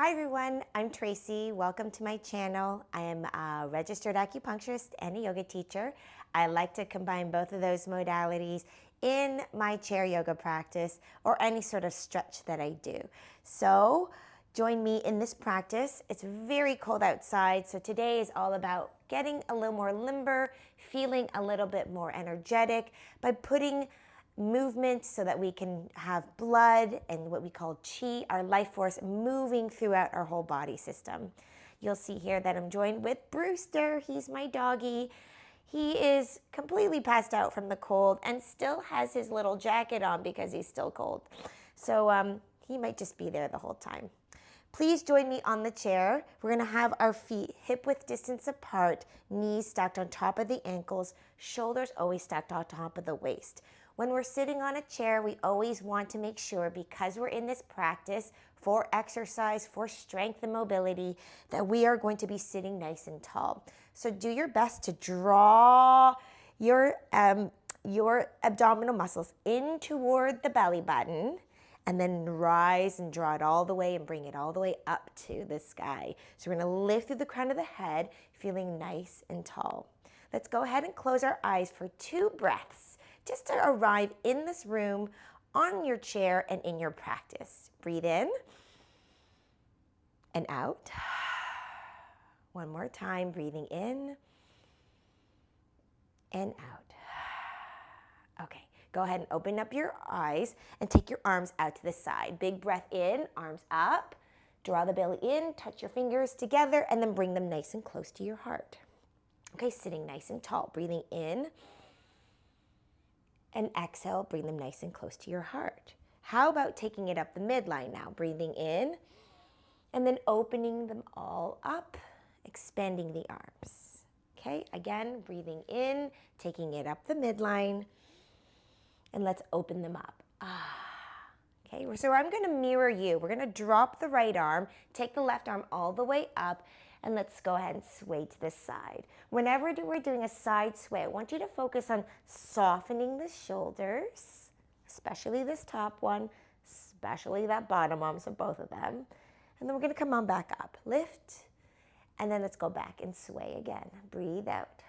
Hi everyone, I'm Tracy. Welcome to my channel. I am a registered acupuncturist and a yoga teacher. I like to combine both of those modalities in my chair yoga practice or any sort of stretch that I do. So join me in this practice. It's very cold outside, so today is all about getting a little more limber, feeling a little bit more energetic by putting movement so that we can have blood and what we call chi, our life force, moving throughout our whole body system. You'll see here that I'm joined with Brewster. He's my doggy. He is completely passed out from the cold and still has his little jacket on because he's still cold. So he might just be there the whole time. Please join me on the chair. We're going to have our feet hip-width distance apart, knees stacked on top of the ankles, shoulders always stacked on top of the waist. When we're sitting on a chair, we always want to make sure, because we're in this practice for exercise, for strength and mobility, that we are going to be sitting nice and tall. So do your best to draw your abdominal muscles in toward the belly button, and then rise and draw it all the way and bring it all the way up to the sky. So we're gonna lift through the crown of the head, feeling nice and tall. Let's go ahead and close our eyes for 2 breaths, just to arrive in this room, on your chair, and in your practice. Breathe in and out. One more time, breathing in and out. Okay, go ahead and open up your eyes and take your arms out to the side. Big breath in, arms up. Draw the belly in, touch your fingers together, and then bring them nice and close to your heart. Okay, sitting nice and tall, breathing in. And exhale, bring them nice and close to your heart. How about taking it up the midline now? Breathing in, and then opening them all up, expanding the arms. Okay, again, breathing in, taking it up the midline, and let's open them up. Okay, so I'm gonna mirror you. We're gonna drop the right arm, take the left arm all the way up, and let's go ahead and sway to the side. Whenever we're doing a side sway, I want you to focus on softening the shoulders, especially this top one, especially that bottom one, so both of them. And then we're gonna come on back up. Lift, and then let's go back and sway again. Breathe out.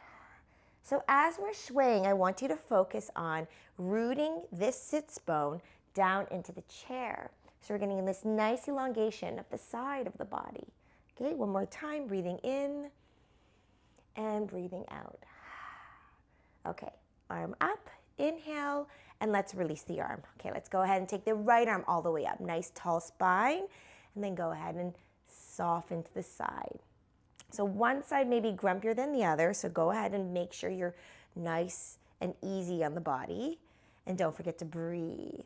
So as we're swaying, I want you to focus on rooting this sits bone down into the chair. So we're getting this nice elongation of the side of the body. Okay, one more time, breathing in and breathing out. Okay, arm up, inhale, and let's release the arm. Okay, let's go ahead and take the right arm all the way up. Nice tall spine, and then go ahead and soften to the side. So one side may be grumpier than the other, so go ahead and make sure you're nice and easy on the body. And don't forget to breathe.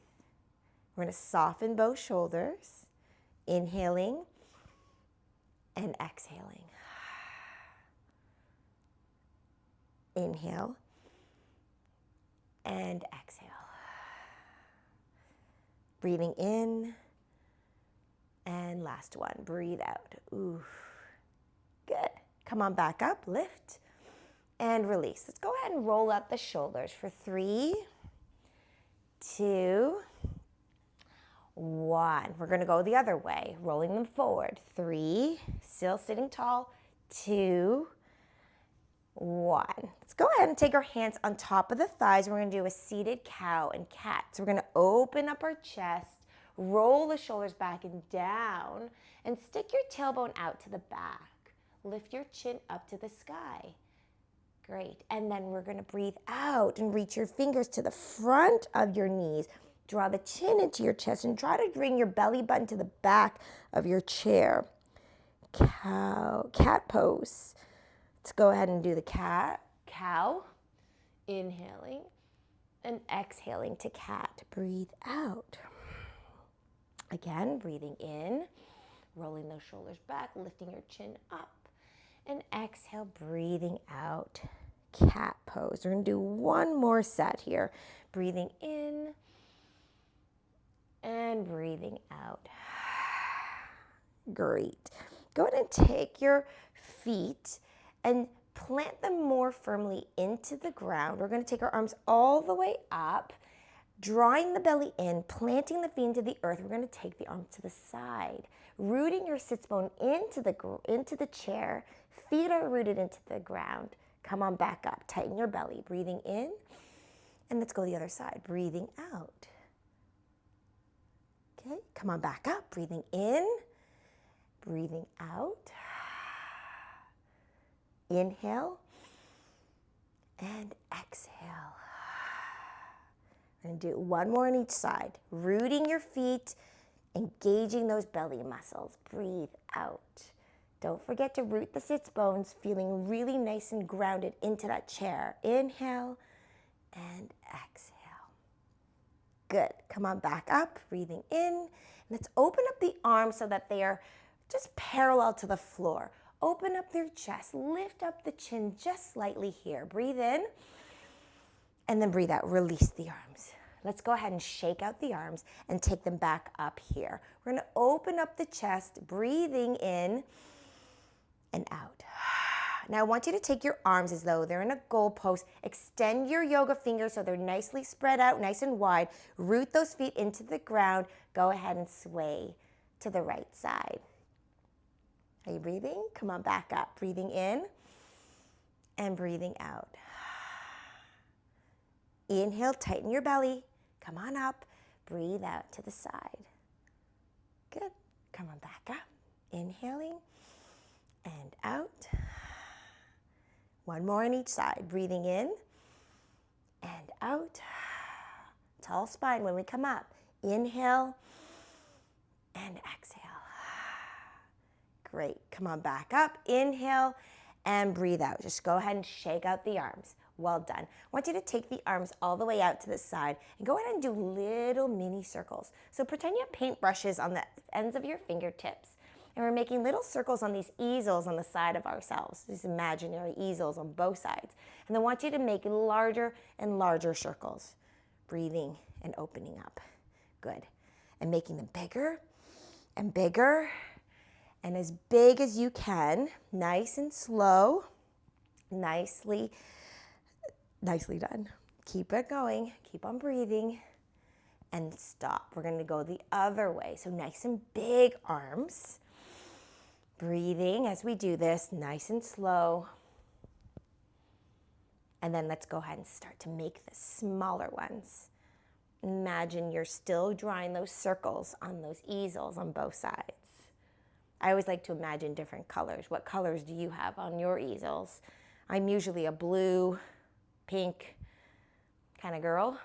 We're gonna soften both shoulders, inhaling and exhaling. Inhale and exhale. Breathing in, and last one, breathe out. Ooh, good. Come on back up, lift, and release. Let's go ahead and roll out the shoulders for 3, 2, 1. We're gonna go the other way, rolling them forward. 3, still sitting tall, 2, 1. Let's go ahead and take our hands on top of the thighs. We're gonna do a seated cow and cat. So we're gonna open up our chest, roll the shoulders back and down, and stick your tailbone out to the back. Lift your chin up to the sky. Great. And then we're gonna breathe out and reach your fingers to the front of your knees. Draw the chin into your chest and try to bring your belly button to the back of your chair. Cat pose. Let's go ahead and do the cow. Inhaling and exhaling to cat. Breathe out. Again, breathing in, rolling those shoulders back, lifting your chin up. And exhale, breathing out, cat pose. We're gonna do one more set here. Breathing in and breathing out. Great. Go ahead and take your feet and plant them more firmly into the ground. We're gonna take our arms all the way up, Drawing the belly in, planting the feet into the earth. We're going to take the arms to the side, rooting your sits bone into the chair. Feet are rooted into the ground. Come on back up. Tighten your belly. Breathing in. And let's go the other side. Breathing out. Okay, come on back up. Breathing in. Breathing out. Inhale. And exhale. We're going to do one more on each side. Rooting your feet, engaging those belly muscles. Breathe out. Don't forget to root the sits bones, feeling really nice and grounded into that chair. Inhale and exhale. Good. Come on back up, breathing in. Let's open up the arms so that they are just parallel to the floor. Open up their chest, lift up the chin just slightly here. Breathe in. And then breathe out, release the arms. Let's go ahead and shake out the arms and take them back up here. We're gonna open up the chest, breathing in and out. Now I want you to take your arms as though they're in a goal pose. Extend your yoga fingers so they're nicely spread out, nice and wide. Root those feet into the ground. Go ahead and sway to the right side. Are you breathing? Come on back up. Breathing in and breathing out. Inhale, tighten your belly. Come on up. Breathe out to the side. Good. Come on back up. Inhaling and out. One more on each side. Breathing in and out. Tall spine when we come up. Inhale and exhale. Great. Come on back up. Inhale and breathe out. Just go ahead and shake out the arms. Well done. I want you to take the arms all the way out to the side and go ahead and do little mini circles. So pretend you have paintbrushes on the ends of your fingertips. And we're making little circles on these easels on the side of ourselves, these imaginary easels on both sides. And I want you to make larger and larger circles. Breathing and opening up. Good. And making them bigger and bigger and as big as you can. Nice and slow. Nicely done. Keep it going. Keep on breathing. And stop. We're going to go the other way. So nice and big arms. Breathing as we do this, nice and slow. And then let's go ahead and start to make the smaller ones. Imagine you're still drawing those circles on those easels on both sides. I always like to imagine different colors. What colors do you have on your easels? I'm usually a blue, pink kind of girl.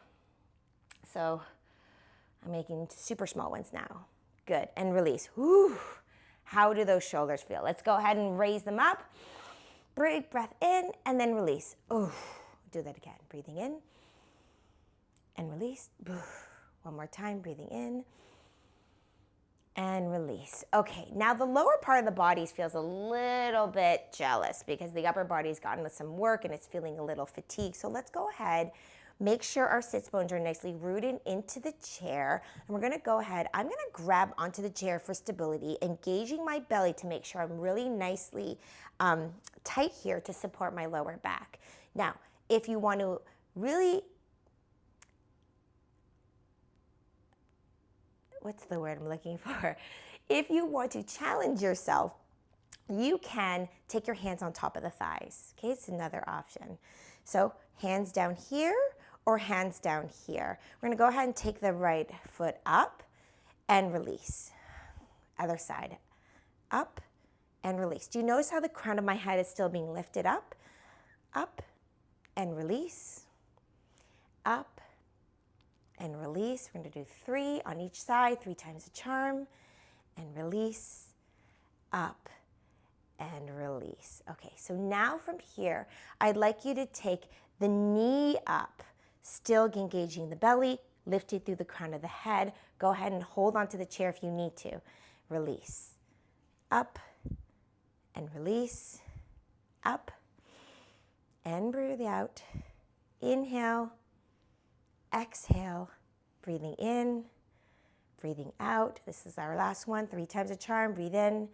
So I'm making super small ones now. Good. And release. Whew. How do those shoulders feel? Let's go ahead and raise them up. Big breath in and then release. Ooh. Do that again. Breathing in and release. One more time. Breathing in and release. Okay, now the lower part of the body feels a little bit jealous because the upper body's gotten with some work and it's feeling a little fatigued. So let's go ahead, make sure our sits bones are nicely rooted into the chair. And we're gonna go ahead, I'm gonna grab onto the chair for stability, engaging my belly to make sure I'm really nicely tight here to support my lower back. Now, if you want to really, what's the word I'm looking for? If you want to challenge yourself, you can take your hands on top of the thighs. Okay, it's another option. So hands down here or hands down here. We're gonna go ahead and take the right foot up and release. Other side, up and release. Do you notice how the crown of my head is still being lifted up? Up and release. Up and release. We're going to do 3 on each side, 3 times a charm, and release, up, and release. Okay, so now from here, I'd like you to take the knee up, still engaging the belly, lifted through the crown of the head. Go ahead and hold onto the chair if you need to. Release, up, and release, up, and breathe out. Inhale, exhale, breathing in, breathing out. This is our last one, 3 times a charm. Breathe in,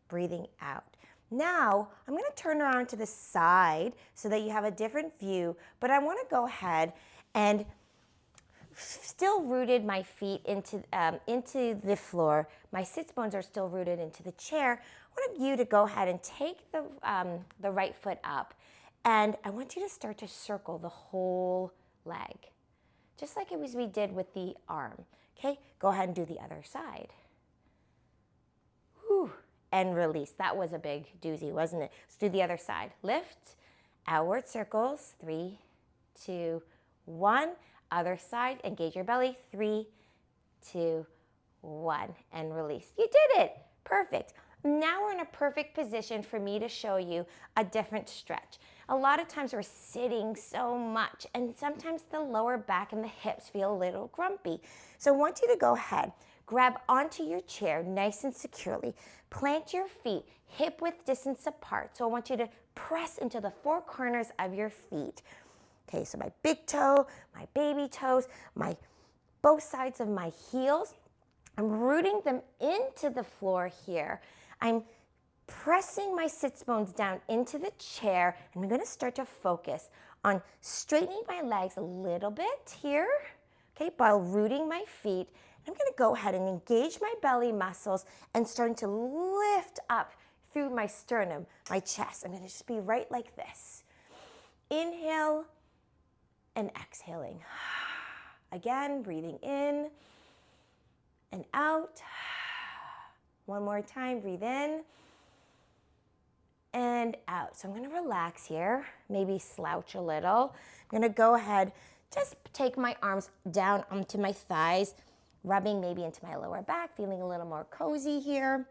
breathing out. Now, I'm going to turn around to the side so that you have a different view, but I want to go ahead and still rooted my feet into the floor. My sits bones are still rooted into the chair. I want you to go ahead and take the right foot up, and I want you to start to circle the whole leg, just like we did with the arm. Okay, go ahead and do the other side. Whew. And release. That was a big doozy, wasn't it? Let's do the other side. Lift, outward circles. 3, 2, 1. Other side, engage your belly. 3, 2, 1. And release. You did it. Perfect. Now we're in a perfect position for me to show you a different stretch. A lot of times we're sitting so much, and sometimes the lower back and the hips feel a little grumpy. So I want you to go ahead, grab onto your chair nice and securely, plant your feet hip width distance apart. So I want you to press into the 4 corners of your feet. Okay, so my big toe, my baby toes, both sides of my heels, I'm rooting them into the floor here. I'm pressing my sits bones down into the chair, and I'm going to start to focus on straightening my legs a little bit here, okay, while rooting my feet. I'm going to go ahead and engage my belly muscles and starting to lift up through my sternum, my chest. I'm going to just be right like this. Inhale and exhaling. Again, breathing in and out. One more time, breathe in and out. So I'm going to relax here, maybe slouch a little. I'm going to go ahead, just take my arms down onto my thighs, rubbing maybe into my lower back, feeling a little more cozy here.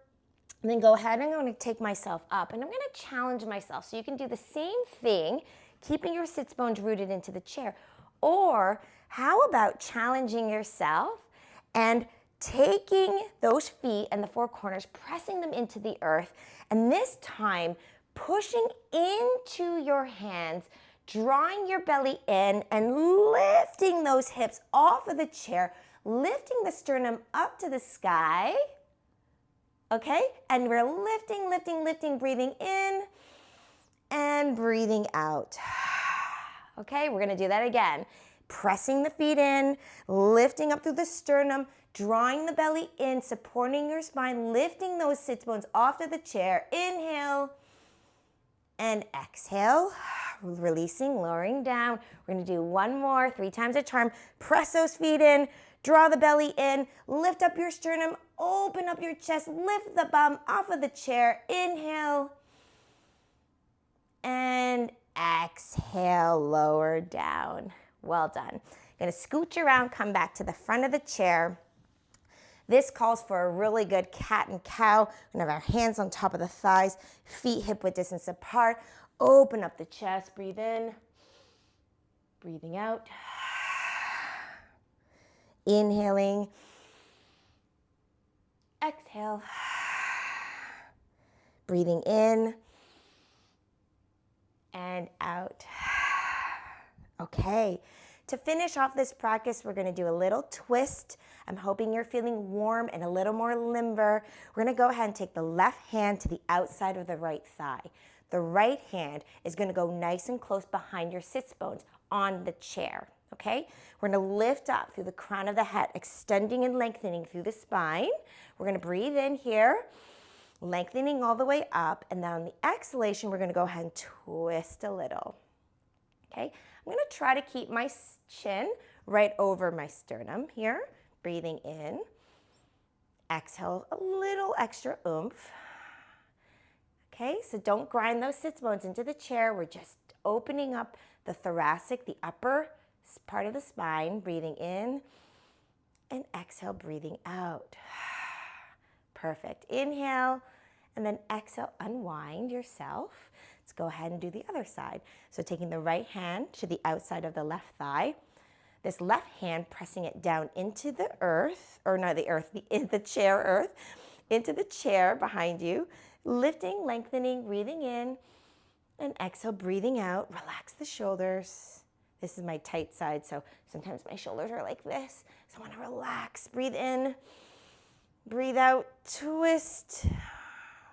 And then go ahead and I'm going to take myself up, and I'm going to challenge myself. So you can do the same thing, keeping your sits bones rooted into the chair. Or how about challenging yourself and taking those feet and the 4 corners, pressing them into the earth, and this time pushing into your hands, drawing your belly in and lifting those hips off of the chair, lifting the sternum up to the sky, okay? And we're lifting, lifting, lifting, breathing in and breathing out. Okay, we're gonna do that again. Pressing the feet in, lifting up through the sternum, drawing the belly in, supporting your spine, lifting those sits bones off to the chair. Inhale and exhale, releasing, lowering down. We're gonna do one more, 3 times a charm. Press those feet in, draw the belly in, lift up your sternum, open up your chest, lift the bum off of the chair. Inhale and exhale, lower down. Well done. Gonna scooch around, come back to the front of the chair. This calls for a really good cat and cow. We're gonna have our hands on top of the thighs, feet hip width distance apart. Open up the chest, breathe in, breathing out. Inhaling, exhale, breathing in and out. Okay, to finish off this practice, we're gonna do a little twist. I'm hoping you're feeling warm and a little more limber. We're gonna go ahead and take the left hand to the outside of the right thigh. The right hand is gonna go nice and close behind your sits bones on the chair, okay? We're gonna lift up through the crown of the head, extending and lengthening through the spine. We're gonna breathe in here, lengthening all the way up, and then on the exhalation, we're gonna go ahead and twist a little, okay? I'm gonna try to keep my chin right over my sternum here. Breathing in, exhale, a little extra oomph. Okay, so don't grind those sits bones into the chair. We're just opening up the thoracic, the upper part of the spine. Breathing in and exhale, breathing out. Perfect. Inhale and then exhale, unwind yourself. Let's go ahead and do the other side. So taking the right hand to the outside of the left thigh, this left hand pressing it down into the earth, or not the earth, the chair earth, into the chair behind you, lifting, lengthening, breathing in, and exhale, breathing out. Relax the shoulders. This is my tight side, so sometimes my shoulders are like this. So I want to relax. Breathe in, breathe out, twist.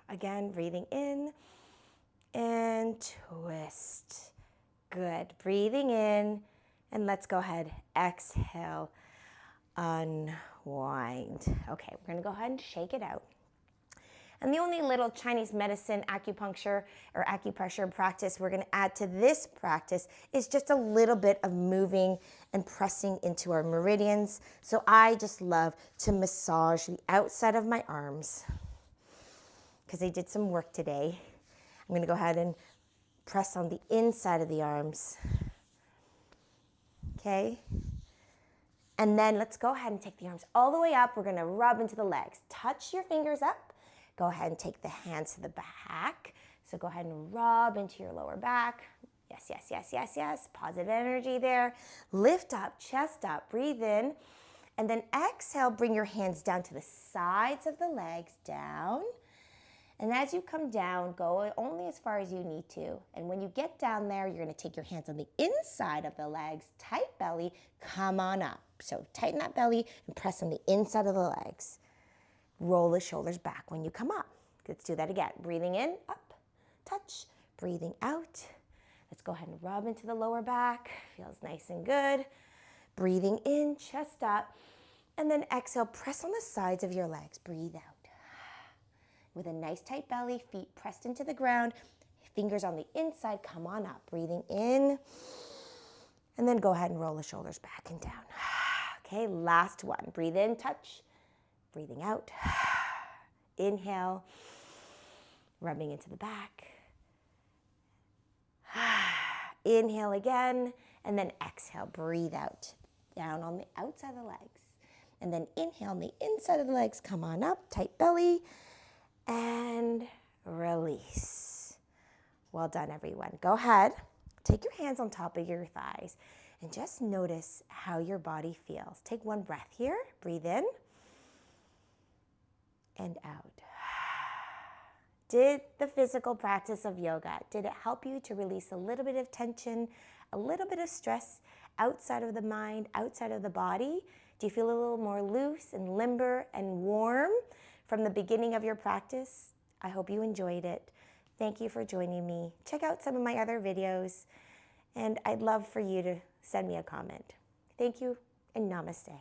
Again, breathing in and twist. Good. Breathing in. And let's go ahead, exhale, unwind. Okay, we're gonna go ahead and shake it out. And the only little Chinese medicine acupuncture or acupressure practice we're going to add to this practice is just a little bit of moving and pressing into our meridians. So I just love to massage the outside of my arms because I did some work today. I'm going to go ahead and press on the inside of the arms. Okay? And then let's go ahead and take the arms all the way up. We're going to rub into the legs. Touch your fingers up. Go ahead and take the hands to the back. So go ahead and rub into your lower back. Yes, yes, yes, yes, yes. Positive energy there. Lift up, chest up, breathe in. And then exhale, bring your hands down to the sides of the legs, down. And as you come down, go only as far as you need to. And when you get down there, you're gonna take your hands on the inside of the legs, tight belly, come on up. So tighten that belly and press on the inside of the legs. Roll the shoulders back when you come up. Let's do that again. Breathing in, up, touch. Breathing out. Let's go ahead and rub into the lower back. Feels nice and good. Breathing in, chest up. And then exhale, press on the sides of your legs. Breathe out. With a nice tight belly, feet pressed into the ground, fingers on the inside, come on up. Breathing in. And then go ahead and roll the shoulders back and down. Okay, last one. Breathe in, touch. Breathing out, inhale, rubbing into the back, inhale again, and then exhale, breathe out, down on the outside of the legs. And then inhale on the inside of the legs, come on up, tight belly, and release. Well done, everyone. Go ahead, take your hands on top of your thighs, and just notice how your body feels. Take one breath here, breathe in, and out. Did the physical practice of yoga, did it help you to release a little bit of tension, a little bit of stress outside of the mind, outside of the body? Do you feel a little more loose and limber and warm from the beginning of your practice? I hope you enjoyed it. Thank you for joining me. Check out some of my other videos, and I'd love for you to send me a comment. Thank you, and namaste.